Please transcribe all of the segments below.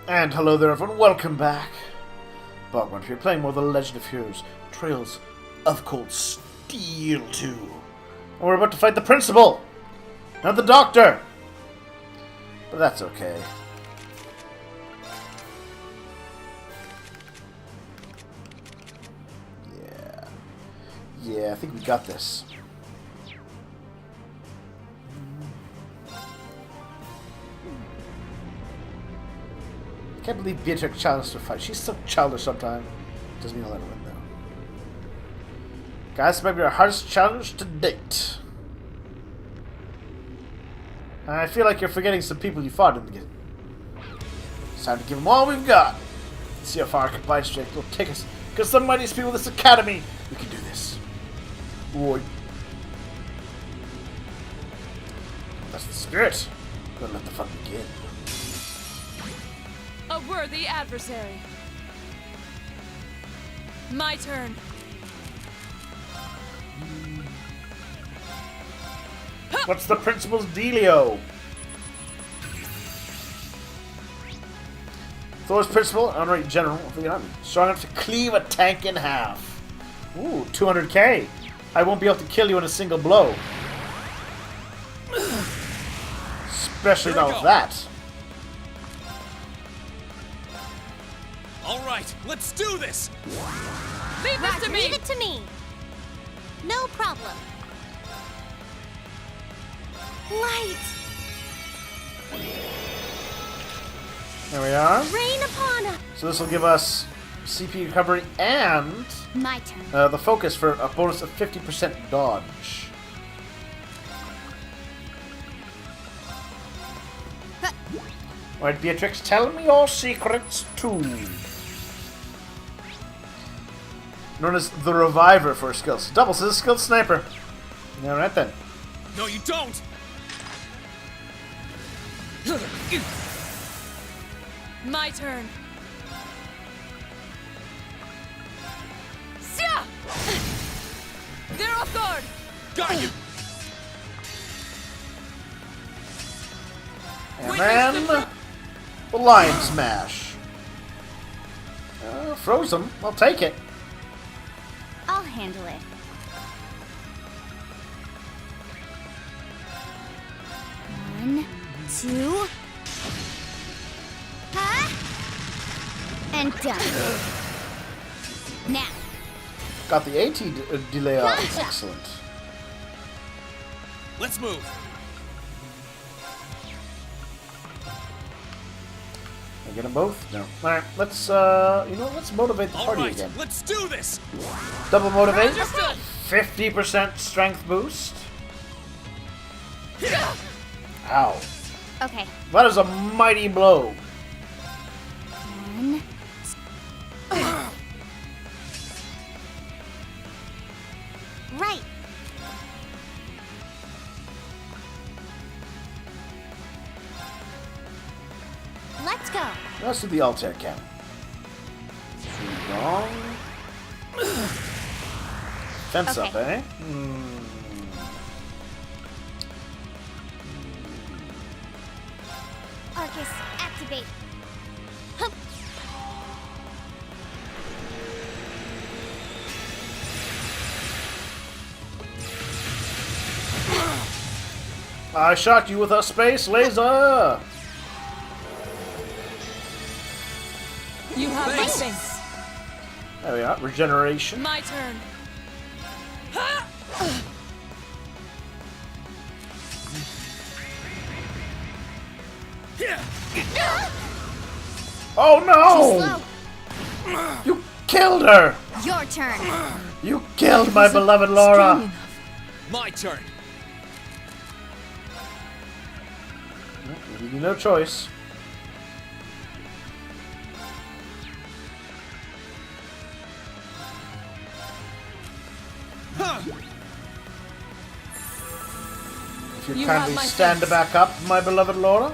And hello there everyone, welcome back. BogMod here, playing more The Legend of Heroes, Trails of Cold Steel 2. And we're about to fight the Principal! Not the Doctor! But that's okay. Yeah, I think we got this. I can't believe Beatrix challenged to fight. She's so childish sometimes. Doesn't mean I'll ever win, though. Guys, this might be our hardest challenge to date. I feel like you're forgetting some people you fought in the game. It's time to give them all we've got. Let's see how far our combined strength will take us. Because the mightiest people in this academy, we can do this. Boy. That's the spirit. Gonna let the fun begin. A worthy adversary. My turn. What's the Principal's dealio? Thor's Principal, honorary general of the army. Strong enough to cleave a tank in half. Ooh, 200k. I won't be able to kill you in a single blow. Especially not with that. Alright, let's do this! Leave this to me! Leave it to me! No problem. Light! There we are. Rain upon us! So this will give us CP recovery and My turn. the focus for a bonus of 50% dodge. Alright, Beatrix, tell me your secrets too. Known as the Reviver for skills. Doubles as a skilled sniper. Alright then. No, you don't! My turn. They're off guard! Got you! And then the Lion Smash. Froze him. I'll take it. I'll handle it. One, two. Huh? And done. Now. Got the AT delay off. Gotcha. Excellent. Let's move! I get them both? No. Alright, let's, you know what? Let's motivate the party Alright, again. let's do this! Double motivate. Understood. 50% strength boost. Ow. Okay. That is a mighty blow. One. Right. Let's go. Let's do the Altair cannon. Wrong. Fence Okay. up, eh? Arcus, activate. Hup. I shot you with a space laser! You have my Thanks. thanks. There we are. Regeneration. My turn. Oh Too no! slow. You killed her! Your turn. You killed my beloved Laura! My turn! We give you no choice. Huh. If you You have kindly my stand thanks. back up, my beloved Laura.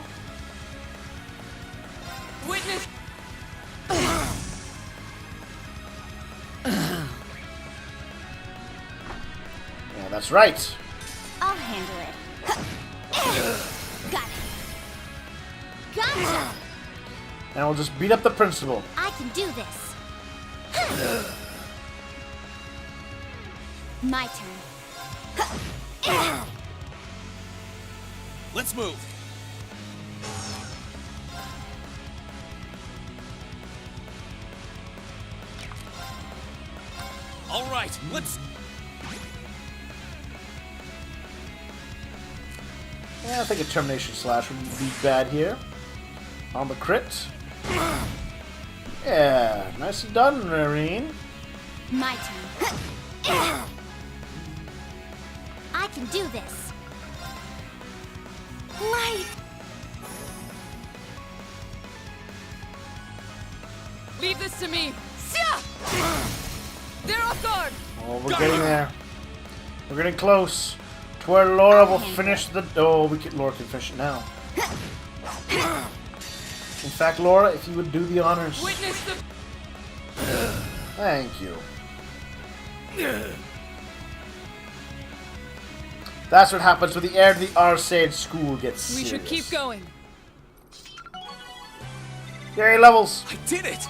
Witness. Yeah, that's right. I'll handle it. Got it. Gotcha! and we'll just beat up the principal. I can do this. My turn. Let's move. All right, let's... Yeah, I think a termination slash would be bad here. On the crit. Yeah, nicely done, Marine. My turn. I can do this. Light. Leave this to me. Sia! They're off guard. Oh, we're getting there. We're getting close to where Laura will finish the... Oh, Laura can finish it now. In fact, Laura, if you would do the honors. Witness the... Thank you. That's what happens when the heir to the Arcade school gets We serious. should keep going. Yay, levels. I did it!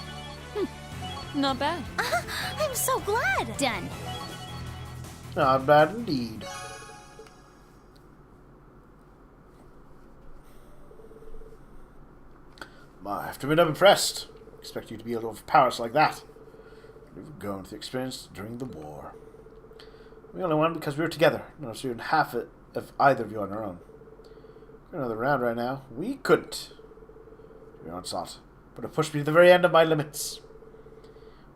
Not bad. I'm so glad. Done. Not bad indeed. I have to admit I'm impressed. I expect you to be able to overpower us like that. We've gone through the experience during the war. We only won because we were together. No, so even half it of either of you on our own. We're another round right now. We couldn't. Your onslaught. But it pushed me to the very end of my limits.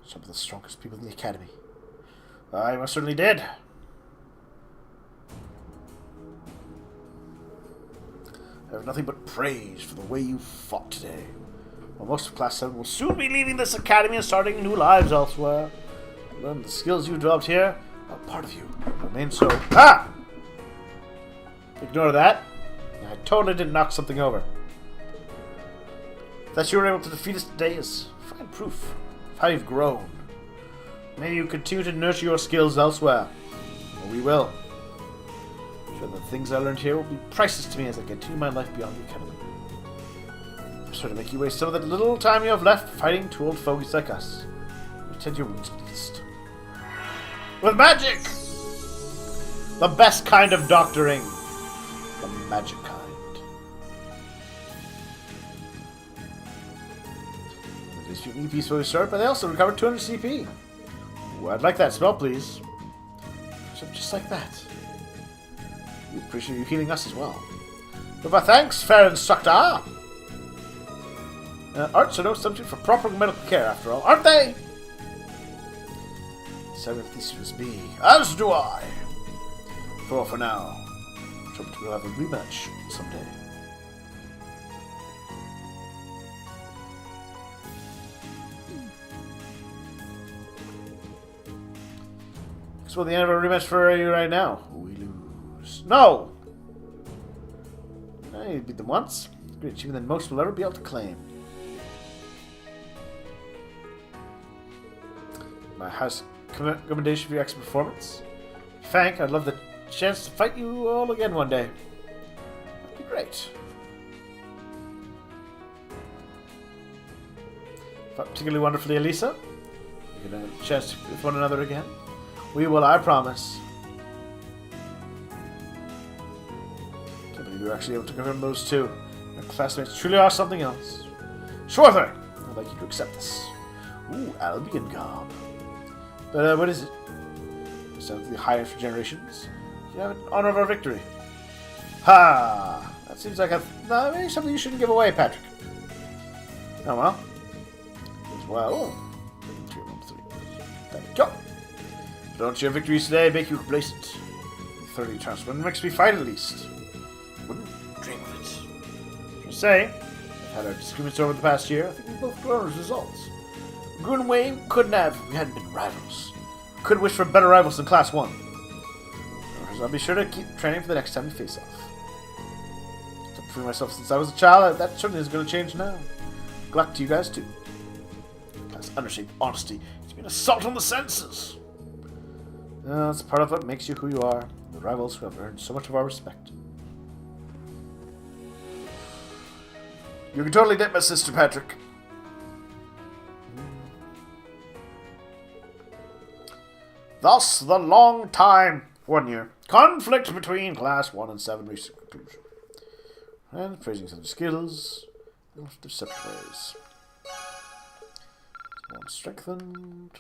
Some of the strongest people in the academy. I most certainly did. I have nothing but praise for the way you fought today. While most of Class 7 will soon be leaving this academy and starting new lives elsewhere. Learn the skills you developed here are part of you. Remain so. Ah! Ignore that. I totally did knock something over. That you were able to defeat us today is fine proof of how you've grown. Maybe you continue to nurture your skills elsewhere. Or we will. I'm sure the things I learned here will be priceless to me as I continue my life beyond the academy. I'm sorry to make you waste some of the little time you have left fighting two old fogies like us. You tend your wounds at least. With magic! The best kind of doctoring. The magic kind. These few EPs slowly start, but they also recover 200 CP. Ooh, I'd like that spell, please. So just like that. We appreciate you healing us as well. But my thanks, fair instructor! Arts are no substitute for proper medical care, after all, aren't they? So if these students be, as do I. For now, let's hope we'll have a rematch someday. So the end of a rematch for you right now. We lose. No! You beat them once. Great achievement that most will ever be able to claim. My highest commendation for your excellent performance. Frank, I'd love the chance to fight you all again one day. That'd be great. Fought particularly wonderfully, Elisa. We get a chance to with one another again. We will, I promise. Can't believe you were actually able to confirm those two. Your classmates truly are something else. Sure thing. I'd like you to accept this. Ooh, Albion garb. But what is it? Sounds the highest for generations. You have it in honor of our victory. Ha! That seems like maybe something you shouldn't give away, Patrick. Oh well. As well. 2, 1, 3. Thank you. Don't share victories today make you complacent. 30 chance win makes me fight at least. Wouldn't dream of it. Just say, I've had our disagreements over the past year. I think we both grown as results. Good and Wayne couldn't have if we hadn't been rivals. Could wish for better rivals than Class 1. I'll be sure to keep training for the next time we face off. I've proven myself since I was a child. That certainly is going to change now. Good luck to you guys too. Class understated honesty. It's been an assault on the senses. It's part of what makes you who you are. The rivals who have earned so much of our respect. You can totally dip my sister, Patrick. Thus, the long time, 1 year, conflict between Class 1 and 7 reached a conclusion. And praising some skills, their separate ways. One strengthened.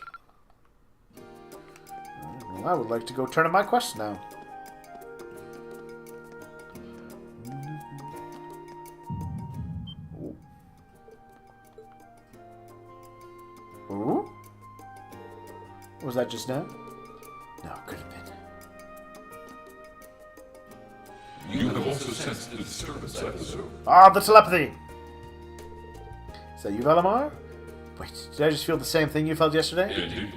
Well, I would like to go turn in my quest now. Ooh. Ooh? Was that just now? No, could have been. You have also sensed the disturbance episode. Ah, the telepathy! Is that you, Valamar? Wait, did I just feel the same thing you felt yesterday? Indeed.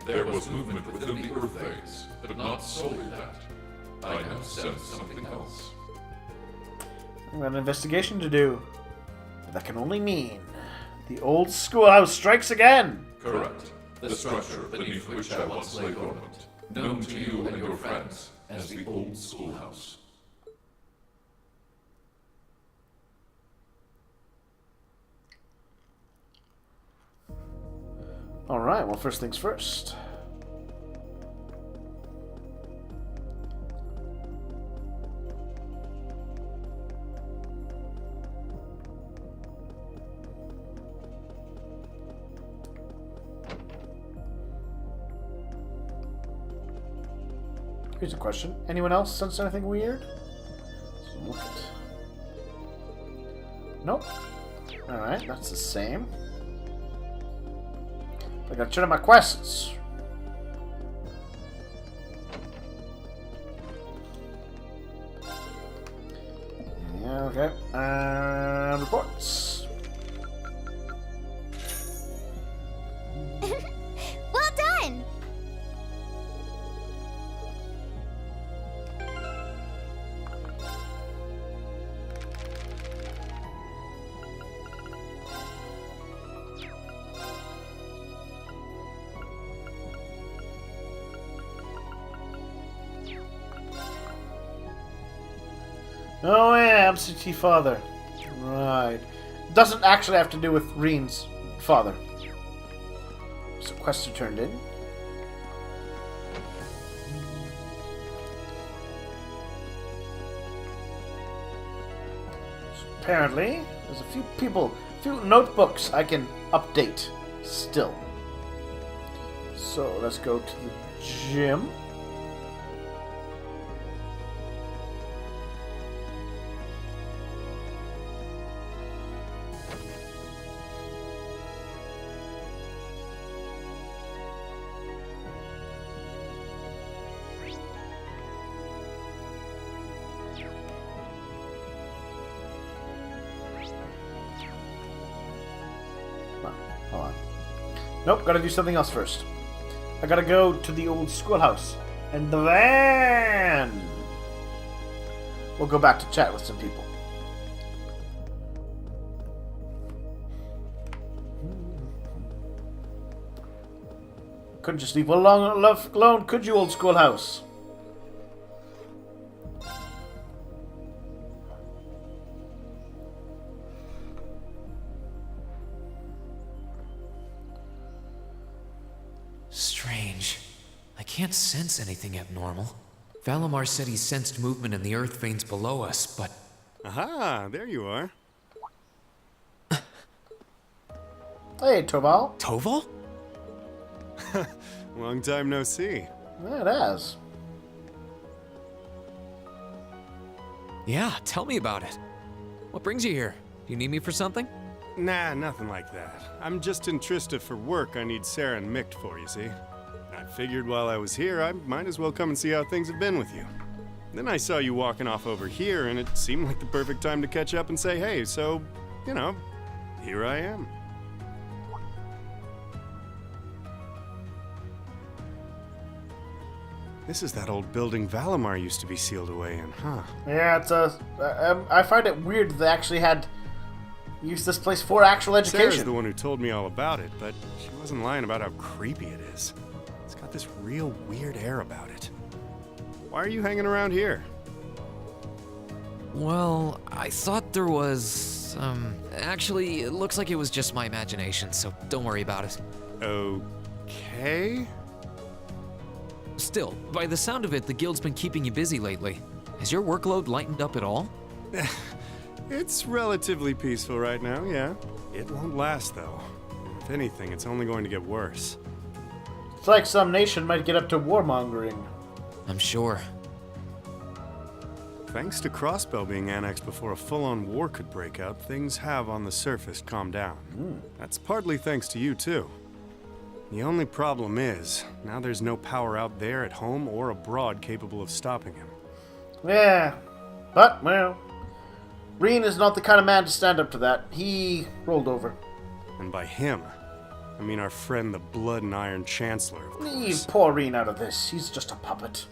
There was movement within the Earth phase, but not solely that. I now sense something else. I've got an investigation to do. But that can only mean the old schoolhouse strikes again! Correct. The structure beneath which I once lay dormant, known to you and your friends as the Old Schoolhouse. Alright, well, first things first. Here's a question. Anyone else sense anything weird? Let's look at. Nope. Alright, that's the same. I gotta turn on my quests. Yeah, okay. Reports. Well done! Oh yeah, absentee father. Right. Doesn't actually have to do with Reen's father. So quests are turned in. So apparently, there's a few notebooks I can update still. So let's go to the gym. Hold on. Nope, gotta do something else first. I gotta go to the old schoolhouse. And then we'll go back to chat with some people. Couldn't just leave one long left alone, could you, old schoolhouse? Strange. I can't sense anything abnormal. Valamar said he sensed movement in the earth veins below us, but... Aha, there you are. Hey, Tobal. Toval? Long time no see. Yeah, it has. Yeah, tell me about it. What brings you here? Do you need me for something? Nah, nothing like that. I'm just in Trista for work I need Sarah and Mick for, you see. I figured while I was here, I might as well come and see how things have been with you. Then I saw you walking off over here, and it seemed like the perfect time to catch up and say hey, so, you know, here I am. This is that old building Valamar used to be sealed away in, huh? Yeah, it's I find it weird that they actually had used this place for actual education. Sarah's the one who told me all about it, but she wasn't lying about how creepy it is. It's got this real weird air about it. Why are you hanging around here? Well, I thought there was... Actually, it looks like it was just my imagination, so don't worry about it. Okay. Still, by the sound of it, the guild's been keeping you busy lately. Has your workload lightened up at all? It's relatively peaceful right now, yeah. It won't last, though. If anything, it's only going to get worse. It's like some nation might get up to warmongering. I'm sure. Thanks to Crossbell being annexed before a full-on war could break out, things have on the surface calmed down. That's partly thanks to you, too. The only problem is, now there's no power out there at home or abroad capable of stopping him. Yeah, but, well, Reen is not the kind of man to stand up to that. He rolled over. And by him, I mean our friend the Blood and Iron Chancellor, of course. Leave poor Reen out of this. He's just a puppet.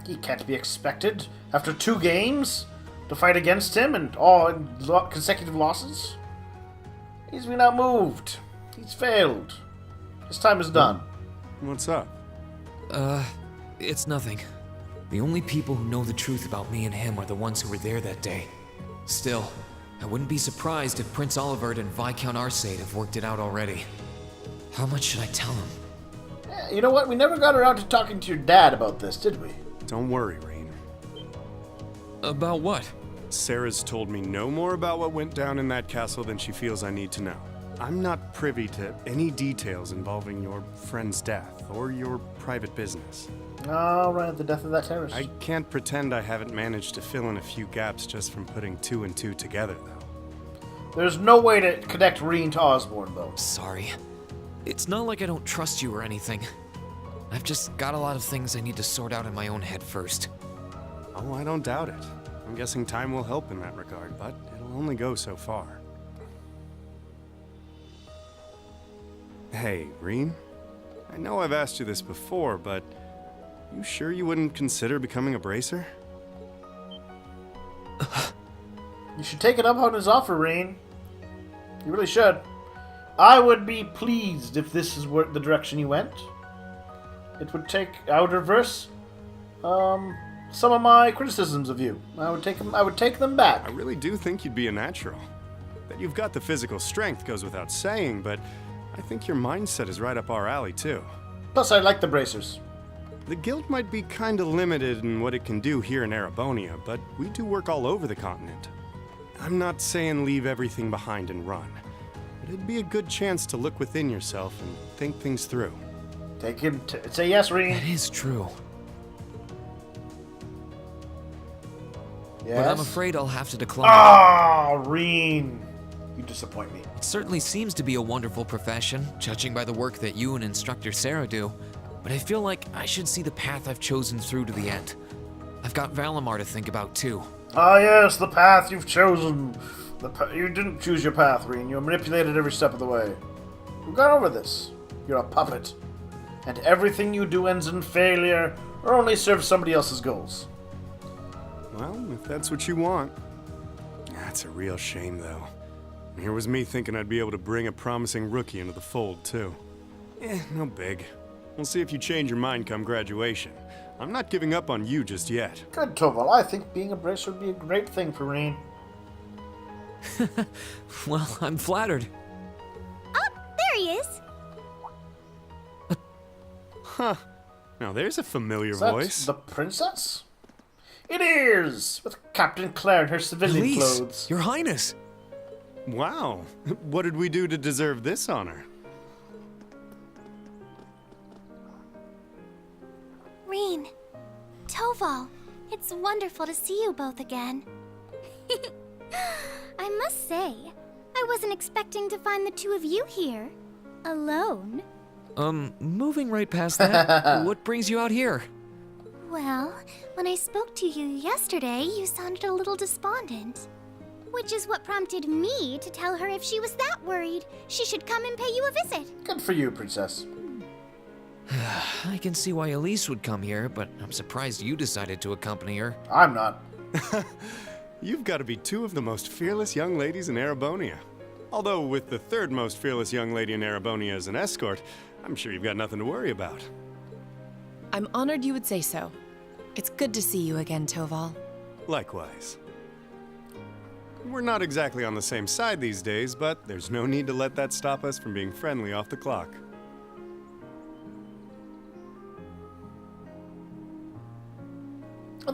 He can't be expected, after 2 games, to fight against him and all consecutive losses. He's been outmoved. He's failed. His time is done. What's up? It's nothing. The only people who know the truth about me and him are the ones who were there that day. Still, I wouldn't be surprised if Prince Olivert and Viscount Arcade have worked it out already. How much should I tell him? You know what? We never got around to talking to your dad about this, did we? Don't worry, Reen. About what? Sarah's told me no more about what went down in that castle than she feels I need to know. I'm not privy to any details involving your friend's death or your private business. All right, the death of that terrorist. I can't pretend I haven't managed to fill in a few gaps just from putting 2 and 2 together, though. There's no way to connect Reen to Osborne, though. Sorry. It's not like I don't trust you or anything. I've just got a lot of things I need to sort out in my own head first. Oh, I don't doubt it. I'm guessing time will help in that regard, but it'll only go so far. Hey, Reen. I know I've asked you this before, but you sure you wouldn't consider becoming a bracer? You should take it up on his offer, Reen. You really should. I would be pleased if this is the direction you went. It would I would reverse some of my criticisms of you. I would take them back. I really do think you'd be a natural. That you've got the physical strength goes without saying, but I think your mindset is right up our alley, too. Plus, I like the bracers. The guild might be kinda limited in what it can do here in Erebonia, but we do work all over the continent. I'm not saying leave everything behind and run, but it'd be a good chance to look within yourself and think things through. Take him. Say yes, Reen. That is true. Yes. But I'm afraid I'll have to decline. Ah, Reen. You disappoint me. It certainly seems to be a wonderful profession, judging by the work that you and Instructor Sarah do. But I feel like I should see the path I've chosen through to the end. I've got Valimar to think about, too. Ah, yes, the path you've chosen. You didn't choose your path, Reen. You were manipulated every step of the way. We've gone over this. You're a puppet. And everything you do ends in failure or only serves somebody else's goals. Well, if that's what you want. That's a real shame, though. Here was me thinking I'd be able to bring a promising rookie into the fold, too. No big. We'll see if you change your mind come graduation. I'm not giving up on you just yet. Good, Toval. I think being a bracer would be a great thing for Reen. Well, I'm flattered. Oh, there he is. Huh. Now there's a familiar Is that voice. the princess? It is! With Captain Claire in her civilian Elise, clothes. Your Highness. Wow. What did we do to deserve this honor? Reen, Toval, it's wonderful to see you both again. I must say, I wasn't expecting to find the 2 of you here. Alone. Moving right past that, what brings you out here? Well, when I spoke to you yesterday, you sounded a little despondent. Which is what prompted me to tell her if she was that worried, she should come and pay you a visit. Good for you, princess. I can see why Elise would come here, but I'm surprised you decided to accompany her. I'm not. You've got to be 2 of the most fearless young ladies in Erebonia. Although with the 3rd most fearless young lady in Erebonia as an escort, I'm sure you've got nothing to worry about. I'm honored you would say so. It's good to see you again, Toval. Likewise. We're not exactly on the same side these days, but there's no need to let that stop us from being friendly off the clock.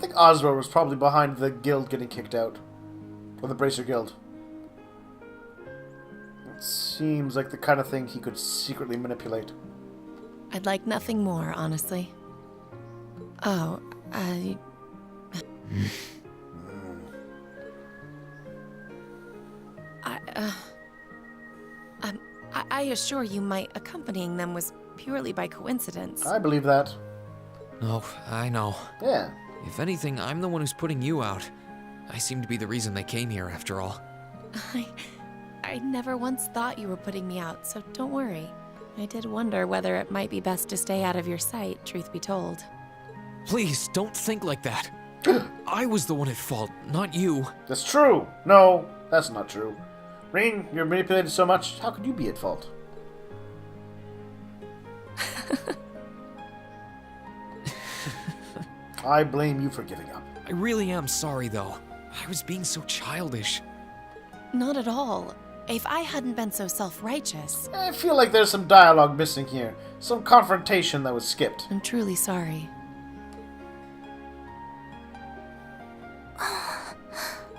think Osro was probably behind the guild getting kicked out. Or the Bracer Guild. It seems like the kind of thing he could secretly manipulate. I'd like nothing more, honestly. Oh, I assure you my accompanying them was purely by coincidence. I believe that. Oh, I know. Yeah. If anything, I'm the one who's putting you out. I seem to be the reason they came here, after all. I never once thought you were putting me out, so don't worry. I did wonder whether it might be best to stay out of your sight, truth be told. Please, don't think like that. I was the one at fault, not you. That's true. No, that's not true. Reen, you're manipulated so much, how could you be at fault? I blame you for giving up. I really am sorry, though. I was being so childish. Not at all. If I hadn't been so self-righteous... I feel like there's some dialogue missing here. Some confrontation that was skipped. I'm truly sorry.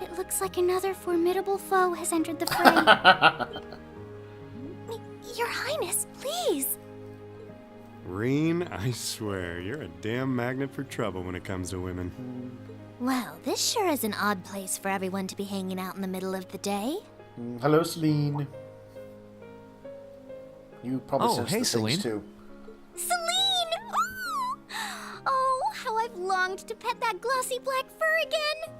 It looks like another formidable foe has entered the fray. Your Highness, please! Reen, I swear, you're a damn magnet for trouble when it comes to women. Well, this sure is an odd place for everyone to be hanging out in the middle of the day. Hello, Celine. You probably Oh, sensed hey, the Celine. things too. Celine! Oh! Oh, how I've longed to pet that glossy black fur again!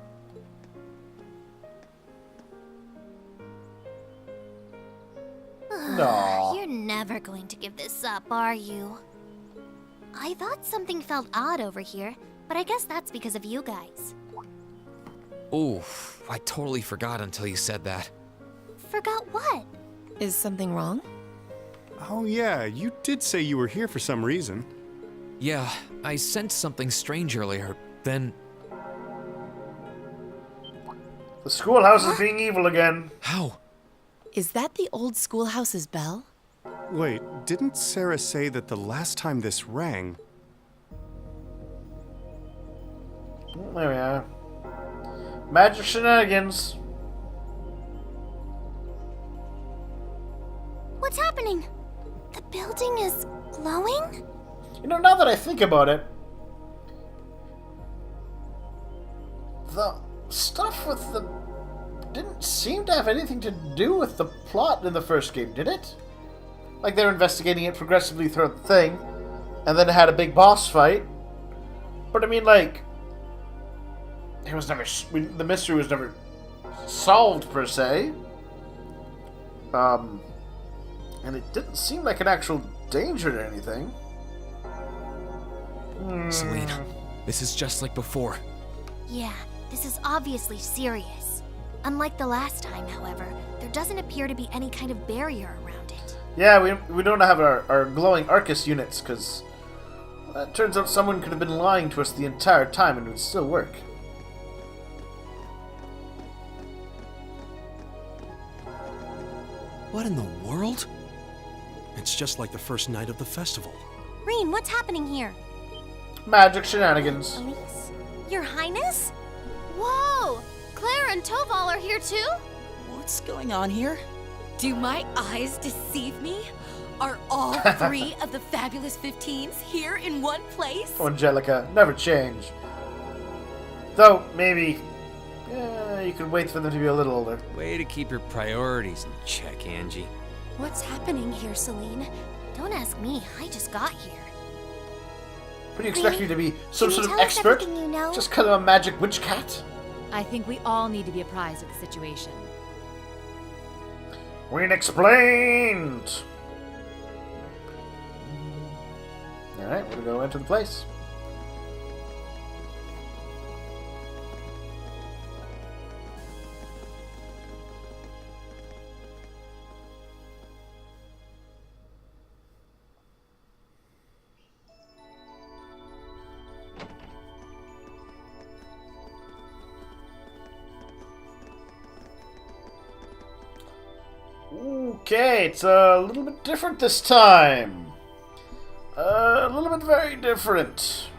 No. You're never going to give this up, are you? I thought something felt odd over here, but I guess that's because of you guys. Oof, I totally forgot until you said that. Forgot what? Is something wrong? Oh yeah, you did say you were here for some reason. Yeah, I sensed something strange earlier, then... The schoolhouse is being evil again. How? Is that the old schoolhouse's bell? Wait, didn't Sarah say that the last time this rang... There we are. Magic shenanigans. What's happening? The building is glowing? You know, now that I think about it, the stuff with the... didn't seem to have anything to do with the plot in the first game, did it? Like, they were investigating it progressively throughout the thing, and then it had a big boss fight. But I mean, like, it was never... the mystery was never solved, per se. And it didn't seem like an actual danger or anything. Celine, this is just like before. Yeah, this is obviously serious. Unlike the last time, however, there doesn't appear to be any kind of barrier around it. Yeah, we don't have our glowing Arcus units, because it turns out someone could have been lying to us the entire time and it would still work. What in the world? It's just like the first night of the festival. Reen, what's happening here? Magic shenanigans. Elise? Your Highness? Whoa! Claire and Toval are here too? What's going on here? Do my eyes deceive me? Are all three of the fabulous 15s here in one place? Oh, Angelica, never change. Though, maybe... you could wait for them to be a little older. Way to keep your priorities in check, Angie. What's happening here, Celine? Don't ask me, I just got here. What do you expect me to be? Some Can you sort of tell us expert? everything you know? Just kind of a magic witch cat? I think we all need to be apprised of the situation. Queen explained! Alright, we're gonna go into the place. Okay, it's a little bit different this time. A little bit very different.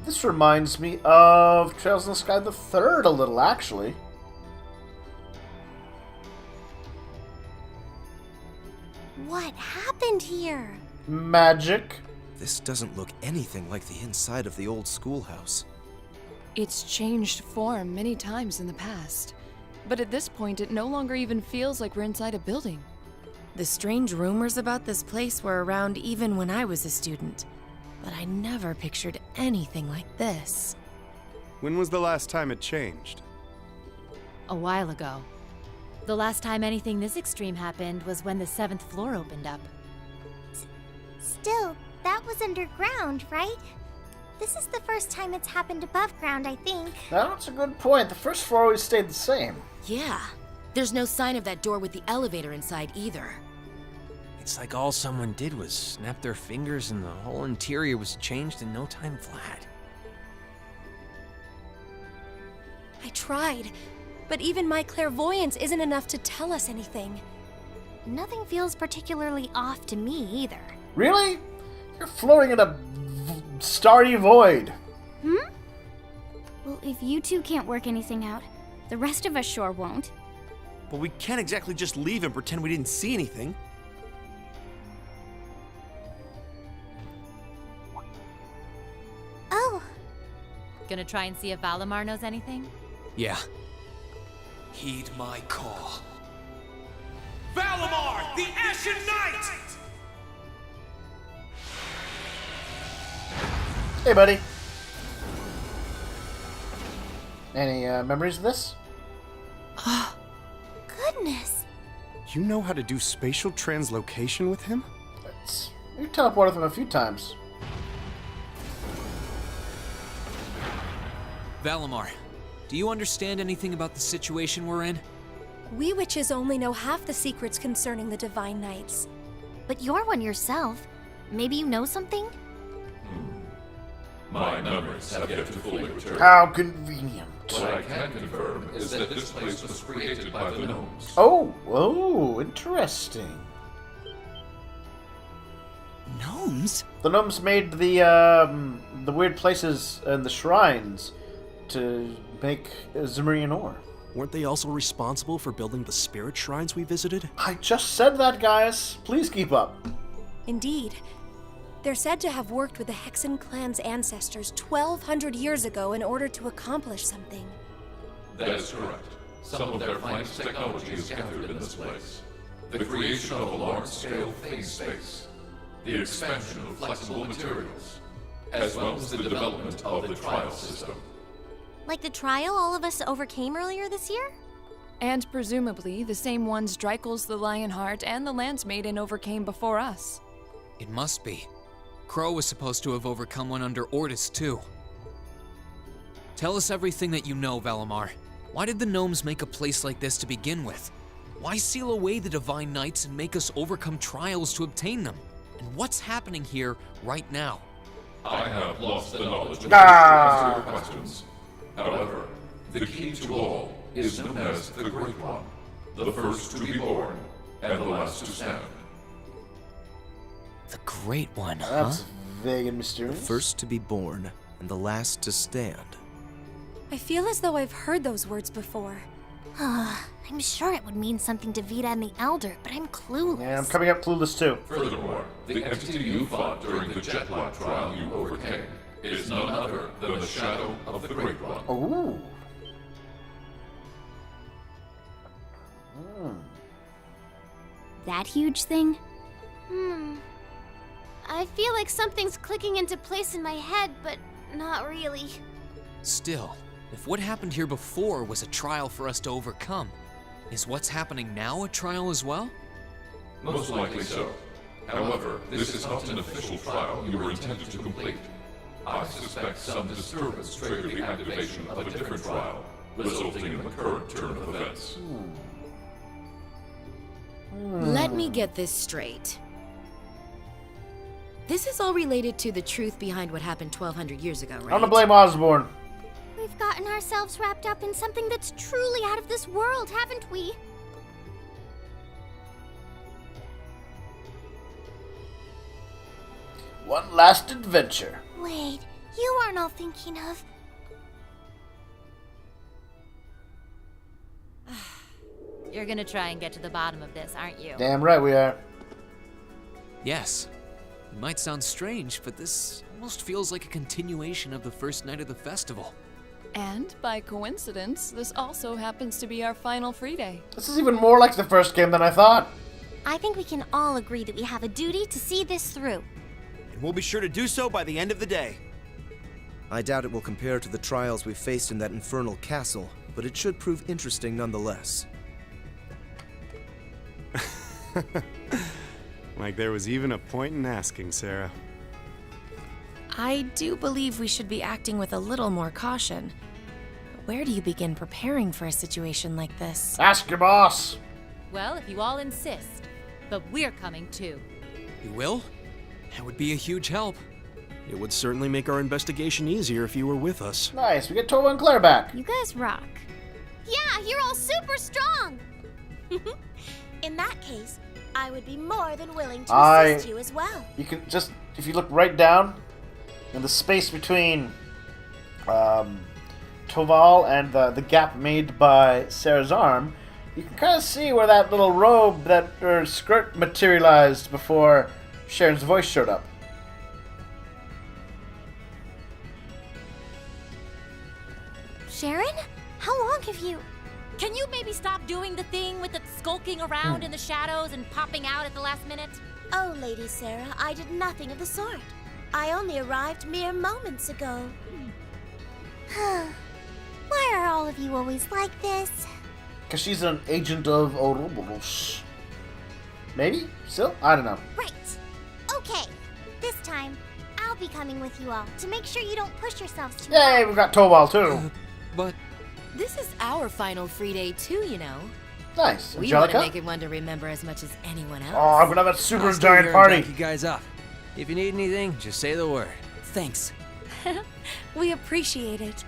This reminds me of Trails in the Sky the Third a little, actually. What happened here? Magic. This doesn't look anything like the inside of the old schoolhouse. It's changed form many times in the past. But at this point, it no longer even feels like we're inside a building. The strange rumors about this place were around even when I was a student, but I never pictured anything like this. When was the last time it changed? A while ago. The last time anything this extreme happened was when the 7th floor opened up. Still, that was underground, right? This is the first time it's happened above ground, I think. That's a good point. The first floor always stayed the same. Yeah. There's no sign of that door with the elevator inside either. It's like all someone did was snap their fingers and the whole interior was changed in no time flat. I tried, but even my clairvoyance isn't enough to tell us anything. Nothing feels particularly off to me either. Really? You're floating in a starry void. Well, if you two can't work anything out, the rest of us sure won't. But we can't exactly just leave and pretend we didn't see anything. Oh, Gonna try and see if Valimar knows anything? Yeah. Heed my call. Valimar, the Ashen Knight! Hey, buddy. Any memories of this? goodness. You know how to do spatial translocation with him? We've teleported him a few times. Valimar, do you understand anything about the situation we're in? We witches only know half the secrets concerning the Divine Knights. But you're one yourself. Maybe you know something? My memories have yet to fully return. How convenient. What I can confirm is that this place was created by the gnomes. Oh, interesting. Gnomes? The gnomes made the weird places and the shrines to make Zemurian ore. Weren't they also responsible for building the spirit shrines we visited? I just said that, guys. Please keep up. Indeed. They're said to have worked with the Hexen clan's ancestors 1,200 years ago in order to accomplish something. That is correct. Some of their finest technology is gathered in this place. The creation of a large-scale phase space, the expansion of flexible materials, as well as the development of the trial system. Like the trial all of us overcame earlier this year? And presumably the same ones Dreikel's the Lionheart and the Lancemaiden overcame before us. It must be. Crow was supposed to have overcome one under Ordis, too. Tell us everything that you know, Valimar. Why did the gnomes make a place like this to begin with? Why seal away the Divine Knights and make us overcome trials to obtain them? And what's happening here right now? I have lost the knowledge of the answers to your questions. However, the key to all is known as the Great One, the first to be born and the last to stand. The Great One, That's vague and mysterious. The first to be born and the last to stand. I feel as though I've heard those words before. I'm sure it would mean something to Vita and the Elder, but I'm clueless. Yeah, I'm coming up clueless too. Furthermore, the entity you fought during the Jetlock trial you overcame is none other than the shadow of the Great One. Ooh. That huge thing? I feel like something's clicking into place in my head, but not really. Still, if what happened here before was a trial for us to overcome, is what's happening now a trial as well? Most likely so. However, this is not an official trial you were intended to complete. I suspect some disturbance triggered the activation of a different trial, resulting in the current turn of events. Let me get this straight. This is all related to the truth behind what happened 1,200 years ago, right? I'm gonna blame Osborne. We've gotten ourselves wrapped up in something that's truly out of this world, haven't we? One last adventure. Wait, you aren't all thinking of. You're gonna try and get to the bottom of this, aren't you? Damn right we are. Yes. It might sound strange, but this almost feels like a continuation of the first night of the festival. And by coincidence, this also happens to be our final free day. This is even more like the first game than I thought. I think we can all agree that we have a duty to see this through. And we'll be sure to do so by the end of the day. I doubt it will compare to the trials we faced in that infernal castle, but it should prove interesting nonetheless. Like there was even a point in asking, Sarah. I do believe we should be acting with a little more caution. Where do you begin preparing for a situation like this? Ask your boss. Well, if you all insist. But we're coming too. You will? That would be a huge help. It would certainly make our investigation easier if you were with us. Nice, we get Tova and Claire back. You guys rock. Yeah, you're all super strong! In that case, I would be more than willing to assist you as well. You can just, if you look right down, in the space between Toval and the gap made by Sarah's arm, you can kind of see where that little robe, or skirt materialized before Sharon's voice showed up. Sharon? How long have you... Can you maybe stop doing the thing with the skulking around in the shadows and popping out at the last minute? Oh, Lady Sarah, I did nothing of the sort. I only arrived mere moments ago. Why are all of you always like this? Because she's an agent of Ouroboros. Maybe? Still? I don't know. Right. Okay. This time, I'll be coming with you all to make sure you don't push yourselves too hard. Yay, we've got Toval too. But this is our final free day too, you know. Nice. We want Angelica? to make it one to remember as much as anyone else. Oh, I'm gonna have a super I'll stay giant here and party. back you guys up. If you need anything, just say the word. Thanks. We appreciate it.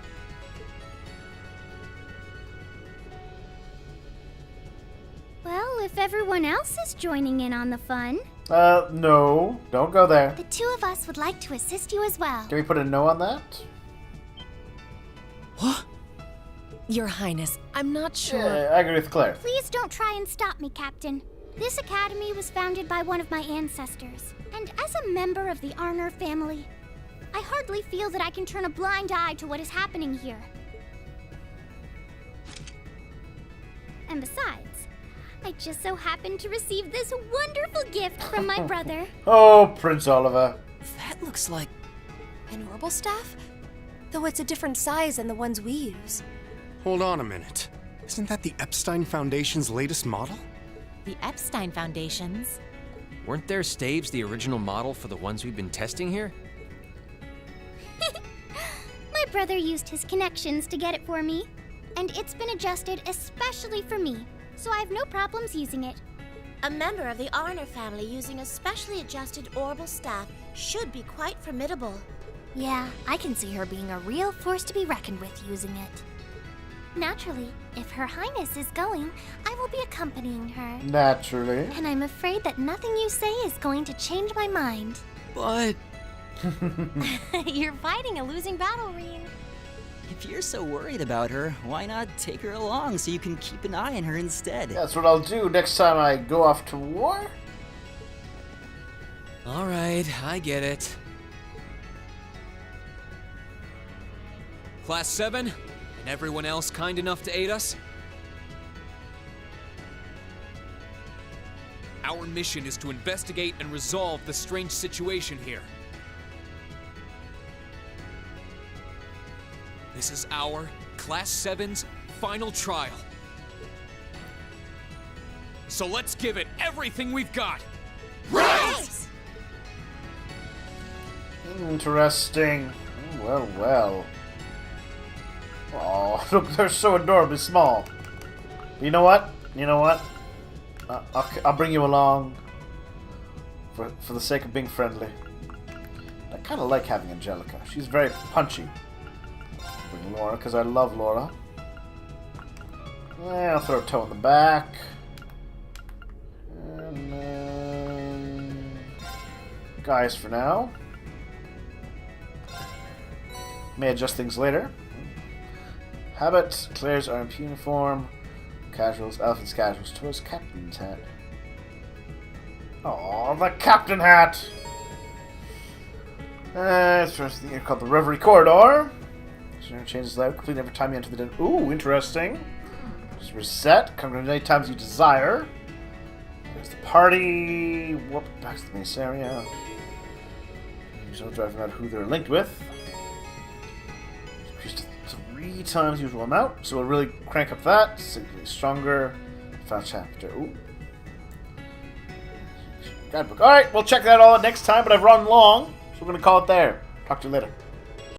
Well, if everyone else is joining in on the fun, No. Don't go there. the two of us would like to assist you as well. Can we put a no on that? What? Your Highness, I'm not sure. Yeah, I agree with Claire. Please don't try and stop me, Captain. This academy was founded by one of my ancestors, and as a member of the Arner family, I hardly feel that I can turn a blind eye to what is happening here. And besides, I just so happened to receive this wonderful gift from my brother. Oh, Prince Oliver. That looks like an orbital staff, though it's a different size than the ones we use. Hold on a minute. Isn't that the Epstein Foundation's latest model? The Epstein Foundations? Weren't their staves the original model for the ones we've been testing here? My brother used his connections to get it for me, and it's been adjusted especially for me, so I have no problems using it. A member of the Arner family using a specially adjusted orbital staff should be quite formidable. Yeah, I can see her being a real force to be reckoned with using it. Naturally, if Her Highness is going, I will be accompanying her. Naturally. And I'm afraid that nothing you say is going to change my mind. But You're fighting a losing battle, Reen. If you're so worried about her, why not take her along so you can keep an eye on her instead? That's what I'll do next time I go off to war. all right, I get it. Class 7, and everyone else kind enough to aid us? Our mission is to investigate and resolve the strange situation here. This is our Class 7's final trial. So let's give it everything we've got. Right! Interesting. Well, well. Oh, look, they're so adorably small. You know what? You know what? I'll bring you along for the sake of being friendly. I kind of like having Angelica. She's very punchy. Bring Laura, because I love Laura. I'll throw a toe in the back. And then... guys for now. May adjust things later. Habit. Claire's RMP uniform. Casuals. Elephant's casuals. Towards captain's hat. Oh, the captain hat! It's first thing called the Reverie Corridor. So changes loud. Complete every time you enter the den. Ooh, interesting. Just reset. Come as many times you desire. There's the party. Whoop, back to the main area. Use overdrive out who they're linked with. Increase to 3 times usual amount. So we'll really crank up that. Significantly stronger. Final chapter. Ooh. Guidebook. Alright, we'll check that all out next time, but I've run long, so we're going to call it there. Talk to you later.